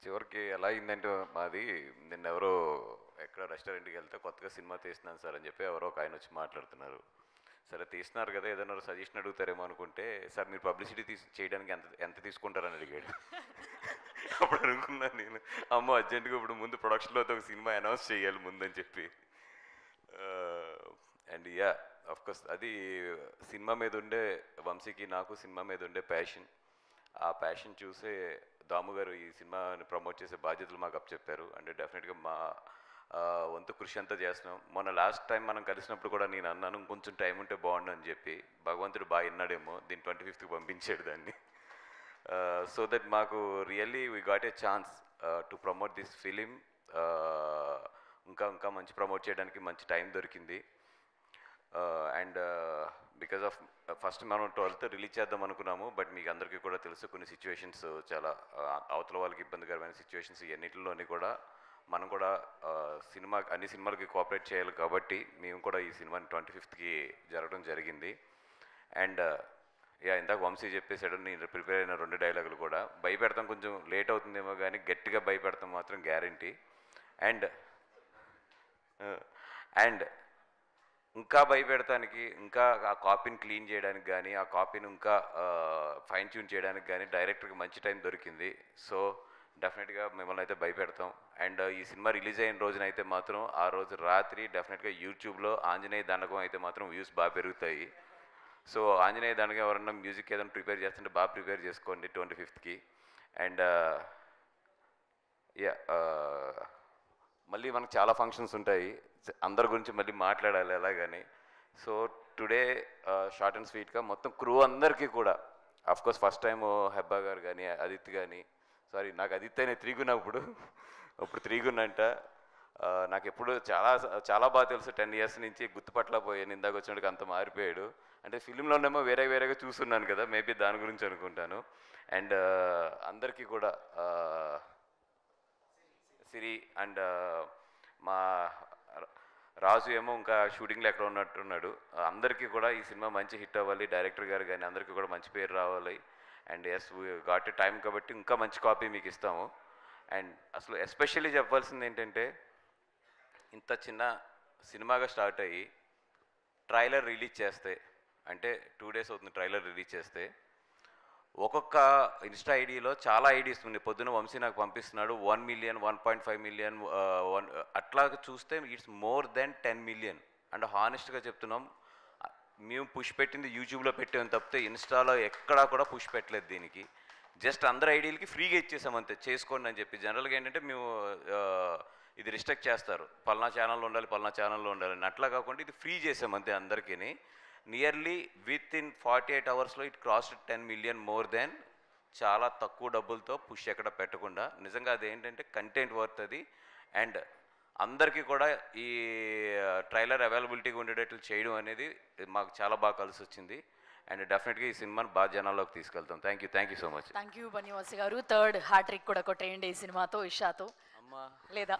చివరికి ఎలా అయిందంటే మాది నిన్నెవరో ఎక్కడ రెస్టారెంట్కి వెళ్తే కొత్తగా సినిమా తీస్తున్నాను సార్ అని చెప్పి ఎవరో ఒక ఆయన వచ్చి మాట్లాడుతున్నారు. సరే తీస్తున్నారు కదా, ఏదైనా సజెషన్ అడుగుతారేమో అనుకుంటే, సార్ మీరు పబ్లిసిటీ చేయడానికి ఎంత ఎంత తీసుకుంటారని అడిగాడు. అప్పుడు అనుకున్నాను నేను, అమ్మో అర్జెంటుగా ఇప్పుడు ముందు ప్రొడక్షన్లో ఒక సినిమా అనౌన్స్ చేయాలి ముందని చెప్పి. అండ్ యా కోర్స్ అది సినిమా మీద ఉండే, వంశీకి నాకు సినిమా మీద ఉండే ప్యాషన్, ఆ ప్యాషన్ చూసే దాము గారు ఈ సినిమాని ప్రమోట్ చేసే బాధ్యతలు మాకు అప్పచెప్పారు. అంటే డెఫినెట్గా మా వంతు కృషి అంతా చేస్తున్నాం. మొన్న లాస్ట్ టైం మనం కలిసినప్పుడు కూడా నేను అన్నాను కొంచెం టైం ఉంటే బాగుండు అని చెప్పి. భగవంతుడు బాగా విన్నాడేమో, దీన్ని 25th పంపించాడు దాన్ని. సో దట్ మాకు really we got a chance to promote this film. ఇంకా మంచి ప్రమోట్ చేయడానికి మంచి టైం దొరికింది. అండ్ బికాజ్ ఆఫ్ ఫస్ట్ మనం 12th రిలీజ్ చేద్దాం అనుకున్నాము. బట్ మీకు అందరికీ కూడా తెలుసు కొన్ని సిచ్యువేషన్స్, చాలా అవతల వాళ్ళకి ఇబ్బందికరమైన సిచ్యువేషన్స్, ఎన్నిటిలోని కూడా మనం కూడా అన్ని సినిమాలకి కోఆపరేట్ చేయాలి కాబట్టి మేము కూడా ఈ సినిమాని 25th జరగడం జరిగింది. అండ్ ఇందాక వంశీ చెప్పేశాడు, నేను ప్రిపేర్ అయిన 2 డైలాగులు కూడా భయపెడతాం, కొంచెం లేట్ అవుతుందేమో కానీ గట్టిగా భయపెడతాం మాత్రం గ్యారంటీ. అండ్ ఇంకా భయపెడతానికి, ఇంకా ఆ కాపీని క్లీన్ చేయడానికి కానీ, ఆ కాపీని ఇంకా ఫైన్ ట్యూన్ చేయడానికి కానీ డైరెక్టర్కి మంచి టైం దొరికింది. సో డెఫినెట్గా మిమ్మల్ని అయితే భయపెడతాం. అండ్ ఈ సినిమా రిలీజ్ అయిన రోజునైతే మాత్రం ఆ రోజు రాత్రి డెఫినెట్గా యూట్యూబ్లో ఆంజనేయ దండకం అయితే మాత్రం వ్యూస్ బాగా పెరుగుతాయి. సో ఆంజనేయ దండకం ఎవరన్నా మ్యూజిక్ ఏదైనా ప్రిపేర్ చేస్తుంటే బాగా ప్రిపేర్ చేసుకోండి 25th. అండ్ మళ్ళీ మనకు చాలా ఫంక్షన్స్ ఉంటాయి, అందరి గురించి మళ్ళీ మాట్లాడాలి ఎలాగని. సో టుడే షార్ట్ అండ్ స్వీట్గా మొత్తం క్రూ అందరికీ కూడా, ఆఫ్కోర్స్ ఫస్ట్ టైం హెబ్బా గారు కానీ, ఆదిత్య కానీ, సారీ నాకు ఆదిత్య అనే త్రీగున్నా, ఇప్పుడు త్రీగున్నంట. నాకు ఎప్పుడు చాలా బాగా తెలుసు, 10 years నుంచి గుర్తుపట్టలేకపోయాను. ఇందాక వచ్చినట్టుగా అంత మారిపోయాడు. అంటే ఫిలింలోనేమో వేరేగా చూస్తున్నాను కదా, మేబీ దాని గురించి అనుకుంటాను. అండ్ అందరికీ కూడా సిరి అండ్ మా రాజు ఏమో ఇంకా షూటింగ్లో ఎక్కడ ఉన్నట్టున్నాడు. అందరికీ కూడా ఈ సినిమా మంచి హిట్ అవ్వాలి, డైరెక్టర్ గారు కానీ అందరికీ కూడా మంచి పేరు రావాలి. And yes we got a time కాబట్టి ఇంకా మంచి కాపీ మీకు ఇస్తాము. అండ్ అసలు ఎస్పెషల్లీ చెప్పాల్సింది ఏంటంటే, ఇంత చిన్న సినిమాగా స్టార్ట్ అయ్యి ట్రైలర్ రిలీజ్ చేస్తే, అంటే 2 days అవుతుంది ట్రైలర్ రిలీజ్ చేస్తే, ఒక్కొక్క ఇన్స్టా ఐడిలో చాలా ఐడీస్ ఉన్నాయి. పొద్దున వంశీ నాకు పంపిస్తున్నాడు 1 million, 1.5 million, అట్లా చూస్తే it's more than 10 million. And హానెస్ట్గా చెప్తున్నాం, మేము పుష్ పెట్టింది యూట్యూబ్లో పెట్టాము తప్పితే ఇన్స్టాలో ఎక్కడా కూడా పుష్ పెట్టలేదు దీనికి. జస్ట్ అందరు ఐడీలకి ఫ్రీగా ఇచ్చేసాం అంతే, చేసుకోండి అని చెప్పి. జనరల్గా ఏంటంటే మేము ఇది రిస్ట్రిక్ట్ చేస్తారు, పలానా ఛానల్లో ఉండాలి, అట్లా కాకుండా ఇది ఫ్రీ చేసాం అంతే అందరికీ. Nearly with in 48 hours it crossed 10 million, more than. చాలా తక్కువ డబ్బులతో పుష్ ఎక్కడ పెట్టకుండా, నిజంగా అది ఏంటంటే కంటెంట్ వర్త్ అది. అండ్ అందరికీ కూడా ఈ ట్రైలర్ అవైలబిలిటీగా ఉండేటట్లు చేయడం అనేది మాకు చాలా బాగా కలిసి వచ్చింది. అండ్ డెఫినెట్గా ఈ సినిమాని బాగా జనాల్లోకి తీసుకెళ్తాం. Thank you so much. Thank you Bunny Vas గారు. 3rd హ్యాట్రిక్ కూడా కొట్టేయండి ఈ సినిమాతో, ఇషాతో. లేదా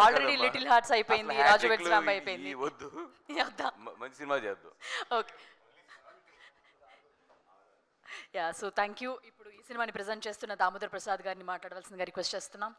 ఆల్రెడీ లిటిల్ హార్ట్స్ అయిపోయింది, రాజు వెడ్స్ అయిపోయింది, వద్దు మంచి సినిమా చేద్దాం. Okay so thank you. ఇప్పుడు ఈ సినిమాని ప్రజెంట్ చేస్తున్న దామోదర్ ప్రసాద్ గారిని మాట్లాడవలసిందిగా రిక్వెస్ట్ చేస్తున్నాం.